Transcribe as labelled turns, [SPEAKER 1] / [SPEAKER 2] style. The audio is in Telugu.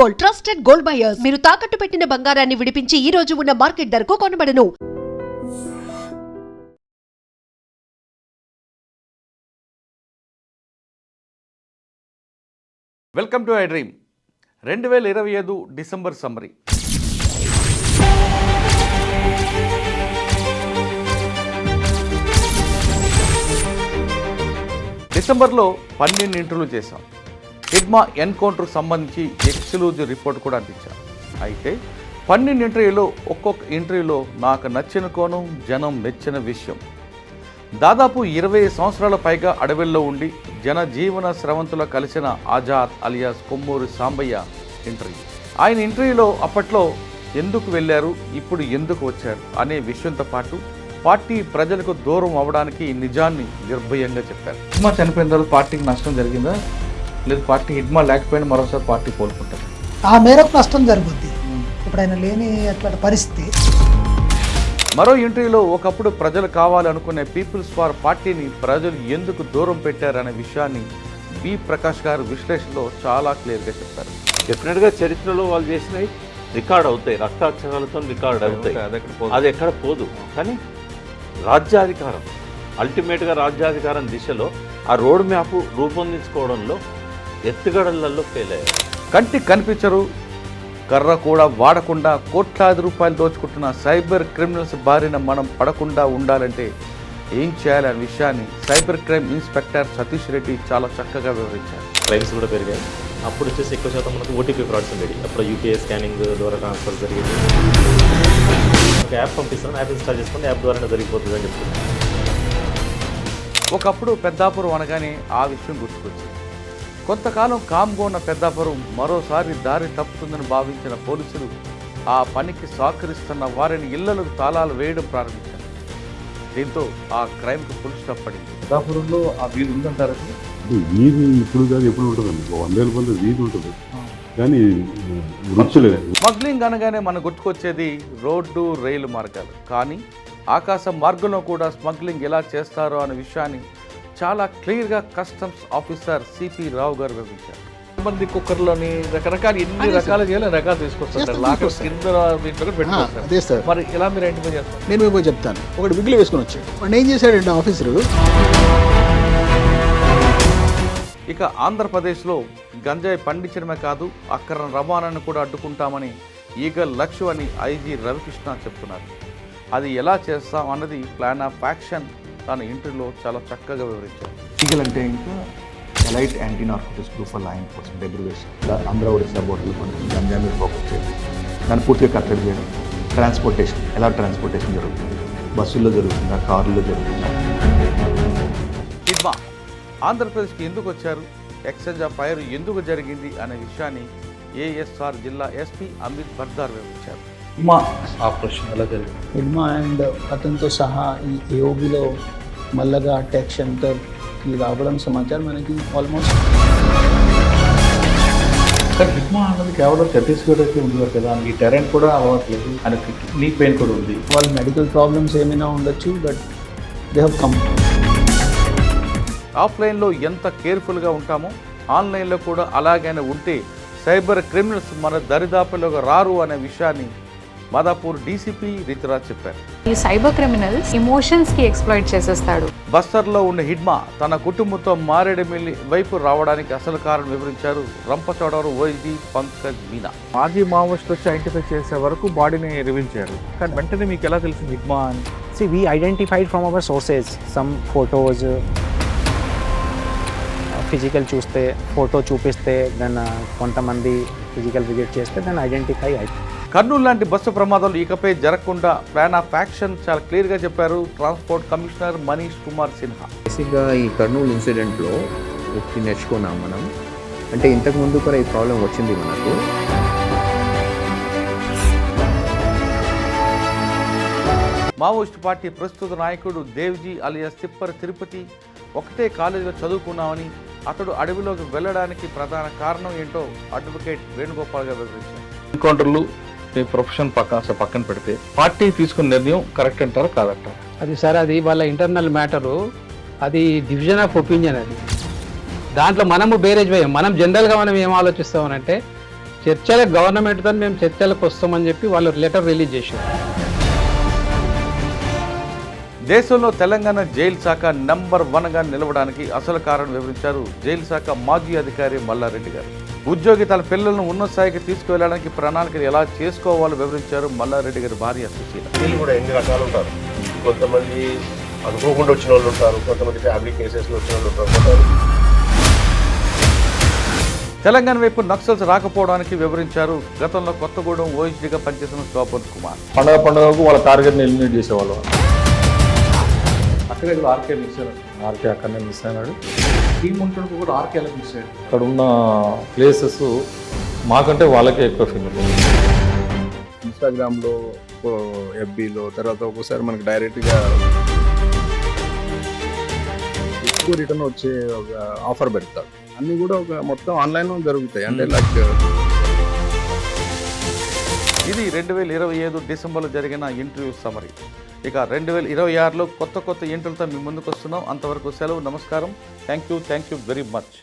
[SPEAKER 1] Gold, trusted gold buyers. మీరు తాకట్టు పెట్టిన బంగారాన్ని విడిపించి ఈ రోజు ఉన్న మార్కెట్ ధరకు కొనబడను.
[SPEAKER 2] Welcome to I Dream. 2025 December summary. డిసెంబర్లో 12 ఇంటర్వ్యూలు చేశాం. హిడ్మా ఎన్కౌంటర్కు సంబంధించి ఎక్స్క్లూజివ్ రిపోర్ట్ కూడా అందించాం. అయితే 12 ఇంటర్వ్యూలో ఒక్కొక్క ఇంటర్వ్యూలో నాకు నచ్చిన కోణం, జనం మెచ్చిన విషయం. దాదాపు 20 సంవత్సరాల పైగా అడవుల్లో ఉండి జనజీవన స్రవంతులో కలిసిన ఆజాద్ అలియాస్ కొమ్మూరి సాంబయ్య ఇంటర్వ్యూ. ఆయన ఇంటర్వ్యూలో అప్పట్లో ఎందుకు వెళ్ళారు, ఇప్పుడు ఎందుకు వచ్చారు అనే విషయంతో పాటు పార్టీ ప్రజలకు దూరం అవ్వడానికి నిజాన్ని నిర్భయంగా చెప్పారు. హిడ్మా చనిపోయిన తర్వాత పార్టీకి నష్టం జరిగిందా, లేదు పార్టీ హిడ్మా లేకపోయినా మరోసారి పార్టీ కోలుకుంటారు?
[SPEAKER 3] ఆ మేరకు నష్టం జరుగుద్ది. ఇప్పుడు ఆయన లేని అట్లాంటి పరిస్థితి.
[SPEAKER 2] మరో ఇంటర్వ్యూలో ఒకప్పుడు ప్రజలు కావాలనుకునే పీపుల్స్ ఫార్ పార్టీని ప్రజలు ఎందుకు దూరం పెట్టారనే విషయాన్ని బి ప్రకాష్ గారు విశ్లేషణలో చాలా క్లియర్గా చెప్పారు.
[SPEAKER 4] డెఫినెట్గా చరిత్రలో వాళ్ళు చేసినవి రికార్డ్ అవుతాయి, రక్తాక్షరాలతో రికార్డ్ అవుతాయి, అది ఎక్కడ పోదు. కానీ రాజ్యాధికారం, అల్టిమేట్గా రాజ్యాధికారం దిశలో ఆ రోడ్ మ్యాప్ రూపొందించుకోవడంలో ఎత్తుగడలలో ఫెయిల్ అయ్యారు.
[SPEAKER 2] కంటికి కనిపించరు, కర్ర కూడా వాడకుండా కోట్లాది రూపాయలు దోచుకుంటున్న సైబర్ క్రిమినల్స్ బారిన మనం పడకుండా ఉండాలంటే ఏం చేయాలనే విషయాన్ని cyber crime inspector Satish Reddy చాలా చక్కగా వివరించారు.
[SPEAKER 5] క్రైమ్స్ కూడా పెరిగాయి. అప్పుడు వచ్చేసి ఎక్కువ శాతం మనకు ఓటీపీ ఫ్రాడ్స్ ఉండేవి. అప్పుడు యూపీఐ స్కానింగ్ ద్వారా ట్రాన్స్ఫర్ జరిగేది. ఒక యాప్ పంపిస్తాను, యాప్ ఇన్స్టాల్ చేసుకోండి, యాప్ ద్వారానే జరిగిపోతుంది అని చెప్తున్నాను.
[SPEAKER 2] ఒకప్పుడు పెద్దాపురం అనగానే ఆ విషయం గుర్తుకొచ్చింది. కొంతకాలం కామ్గా ఉన్న పెద్దాపురం మరోసారి దారి తప్పుతుందని భావించిన పోలీసులు ఆ పనికి సహకరిస్తున్న వారిని ఇళ్లకు తాళాలు వేయడం ప్రారంభించారు. దీంతో ఆ క్రైమ్కి ఫుల్ స్టాప్ పడింది. పెద్దాపురంలో ఆ వీధి ఉందంటారు.
[SPEAKER 6] వీధి ఇప్పుడు కాదు, ఎప్పుడు ఉంటుందండి. 100 ఏళ్ళ మంది వీధి ఉంటుంది, కానీ వృత్తులేదు.
[SPEAKER 2] స్మగ్లింగ్ అనగానే మనకు గుర్తుకొచ్చేది రోడ్డు, రైలు మార్గాలు. కానీ ఆకాశ మార్గంలో కూడా స్మగ్లింగ్ ఎలా చేస్తారో అనే విషయాన్ని చాలా క్లియర్గా కస్టమ్స్ ఆఫీసర్ సిపి రావు గారు వివరించారు. మంది కుక్కర్లోని రకరకాల ఎన్ని రకాలు చేయాలి, రకాలు తీసుకొస్తారు. మరి ఇలా మీరు ఐడెంటిఫై చేస్తారు?
[SPEAKER 7] నేను పోయి చెప్తాను. ఒకటి విగ్గులు వేసుకొని వచ్చాడు. వాడు ఏం చేశాడంటే ఆఫీసరు.
[SPEAKER 2] ఇక ఆంధ్రప్రదేశ్లో గంజాయి పండించడమే కాదు, అక్రమ రవాణాను కూడా అడ్డుకుంటామని ఈగల్ లక్ష్యం అని ఐజీ రవికృష్ణ చెప్తున్నారు. అది ఎలా చేస్తాం అన్నది ప్లాన్ ఆఫ్ యాక్షన్ తన ఇంటర్వ్యూలో చాలా చక్కగా వివరించారు.
[SPEAKER 8] ఈగల్ అంటే ఇంకా elite anti narcotics group for law enforcement abbreviation. Andhra Odisha బోర్డర్లో కొంచెం గంజాయి మీద ఫోకస్ చేయడం, దాన్ని పూర్తిగా కట్టడి చేయడం. ట్రాన్స్పోర్టేషన్, ఎలా ట్రాన్స్పోర్టేషన్ జరుగుతుంది, బస్సుల్లో జరుగుతుందా, కారుల్లో జరుగుతుందా.
[SPEAKER 2] హిడ్మా ఆంధ్రప్రదేశ్కి ఎందుకు వచ్చారు, ఎక్స్చేంజ్ ఆఫ్ ఫైర్ ఎందుకు జరిగింది అనే విషయాన్ని ఏఎస్ఆర్ జిల్లా ఎస్పీ అమిత్ బర్దార్ వివరించారు.
[SPEAKER 8] హిడ్మా ఆపరేషన్ ఎలా జరిగింది?
[SPEAKER 7] హిడ్మా అండ్ అతనితో సహా ఈ ఏఓబిలో మల్లగా అటాక్ సెంటర్కి రావడం సమాచారం మనకి ఆల్మోస్ట్.
[SPEAKER 8] కానీ హిడ్మా అన్నది కేవలం ఛత్తీస్గఢ్కి ఉంది కదా, ఈ టెరెన్ కూడా అవ్వట్లేదు, ఆయనకి నీ పెయిన్ కూడా ఉంది.
[SPEAKER 7] వాళ్ళ మెడికల్ ప్రాబ్లమ్స్ ఏమైనా ఉండొచ్చు, బట్ దే హ్యావ్ కమ్.
[SPEAKER 2] ఆఫ్లైన్లో ఎంత కేర్ఫుల్గా ఉంటామో ఆన్లైన్లో కూడా అలాగైనా ఉంటే సైబర్ క్రిమినల్స్ మన దరిదాపులోకి రారు అనే విషయాన్ని మాదాపూర్ డీసీపీ రితురాజ్ చెప్పారు.
[SPEAKER 9] ఈ సైబర్ క్రిమినల్స్ ఎమోషన్స్ కి ఎక్స్‌ప్లాయిట్ చేసేస్తాడు.
[SPEAKER 2] బస్తర్లో ఉన్న హిడ్మా తన కుటుంబంతో మారేడుమిల్లి వైపు రావడానికి అసలు కారణం వివరించారు రంపచోడవరం ఓఎస్డీ పంకజ్ మీనా. మాజీ మావోయిస్ట్ వచ్చి ఐడెంటిఫై చేసే వరకు బాడీని రివీల్ చేయాలి, కానీ వెంటనే మీకు ఎలా తెలిసింది హిడ్మా అని?
[SPEAKER 10] See, we identified from our sources some photos, physical చూస్తే, ఫోటో చూపిస్తే, దెన్ కొంతమంది ఫిజికల్ విజిట్ చేస్తే దెన్ ఐడెంటిఫై అవుతుంది.
[SPEAKER 2] కర్నూలు లాంటి బస్సు ప్రమాదాలు ఇకపై జరగకుండా ప్లాన్ ఆఫ్ యాక్షన్ చాలా క్లియర్గా చెప్పారు ట్రాన్స్పోర్ట్ కమిషనర్ మనీష్ కుమార్ సిన్హా.
[SPEAKER 11] బేసిక్గా ఈ కర్నూలు ఇన్సిడెంట్లో ఒకటి నేర్చుకున్నాం మనం. అంటే ఇంతకుముందు కూడా ఈ ప్రాబ్లం వచ్చింది మనకు.
[SPEAKER 2] మావోయిస్ట్ పార్టీ ప్రస్తుత నాయకుడు దేవ్జీ అలియాస్ తిప్పర్ తిరుపతి ఒకటే కాలేజీలో చదువుకున్నామని, అతడు అడవిలోకి వెళ్ళడానికి ప్రధాన కారణం ఏంటో అడ్వకేట్ వేణుగోపాల్ గారు వివరించారు.
[SPEAKER 12] ఎన్కౌంటర్లు మీ ప్రొఫెషన్ పక్కన పెడితే పార్టీ తీసుకున్న నిర్ణయం కరెక్ట్ అంటారా కాదంటారా?
[SPEAKER 13] అది సార్, అది వాళ్ళ ఇంటర్నల్ మ్యాటరు, అది డివిజన్ ఆఫ్ ఒపీనియన్. అది దాంట్లో మనము బేరేజ్ వేయం. మనం జనరల్గా మనం ఏం ఆలోచిస్తామనంటే చర్చలకు గవర్నమెంట్తో మేము చర్చలకు వస్తామని చెప్పి వాళ్ళు లెటర్ రిలీజ్ చేశారు.
[SPEAKER 2] దేశంలో తెలంగాణ జైలు శాఖ నంబర్ 1గా నిలవడానికి అసలు కారణం వివరించారు జైలు శాఖ మాజీ అధికారి మల్లారెడ్డి గారు. ఉద్యోగి తన పిల్లలను ఉన్నత స్థాయికి తీసుకువెళ్ళడానికి ప్రణాళికలు ఎలా చేసుకోవాలో వివరించారు మల్లారెడ్డి గారి భార్య సుశీల.
[SPEAKER 14] వీళ్ళు కూడా ఎన్ని రకాలు ఉంటారు. కొంతమంది అనుకోకుండా వచ్చిన వాళ్ళు ఉంటారు, కొంతమంది ఫ్యామిలీ కేసెస్లో వచ్చిన వాళ్ళు ఉంటారు.
[SPEAKER 2] తెలంగాణ వైపు నక్సల్స్ రాకపోవడానికి వివరించారు గతంలో కొత్తగూడెం ఓఎస్డీగా పనిచేసిన శోభన్ కుమార్.
[SPEAKER 12] పండగకు వాళ్ళ టార్గెట్ని ఎలిమినేట్ చేసేవాళ్ళు. అక్కడే ఆర్కే మిస్ అయినాడు. ఆర్కే అక్కడనే మిస్ అయినాడు. టీం ఉంటాడు కూడా ఆర్కేలో మిస్ అయ్యాడు. అక్కడ ఉన్న ప్లేసెస్ మాకంటే వాళ్ళకే ఎక్కువ ఫీల్.
[SPEAKER 15] ఇన్స్టాగ్రామ్లో, ఎఫ్బీలో, తర్వాత ఒక్కోసారి మనకి డైరెక్ట్గా ఎక్కువ రిటర్న్ వచ్చే ఒక ఆఫర్ పెడతాడు. అన్నీ కూడా ఒక మొత్తం ఆన్లైన్లో జరుగుతాయి. అంటే లైక్
[SPEAKER 2] ఇది 2025 డిసెంబర్లో జరిగిన ఇంటర్వ్యూ సమరీ. ఇక 2026లో కొత్త ఇంటర్వ్యూలతో మీ ముందుకు వస్తున్నాం. అంతవరకు సెలవు. నమస్కారం. Thank you very much.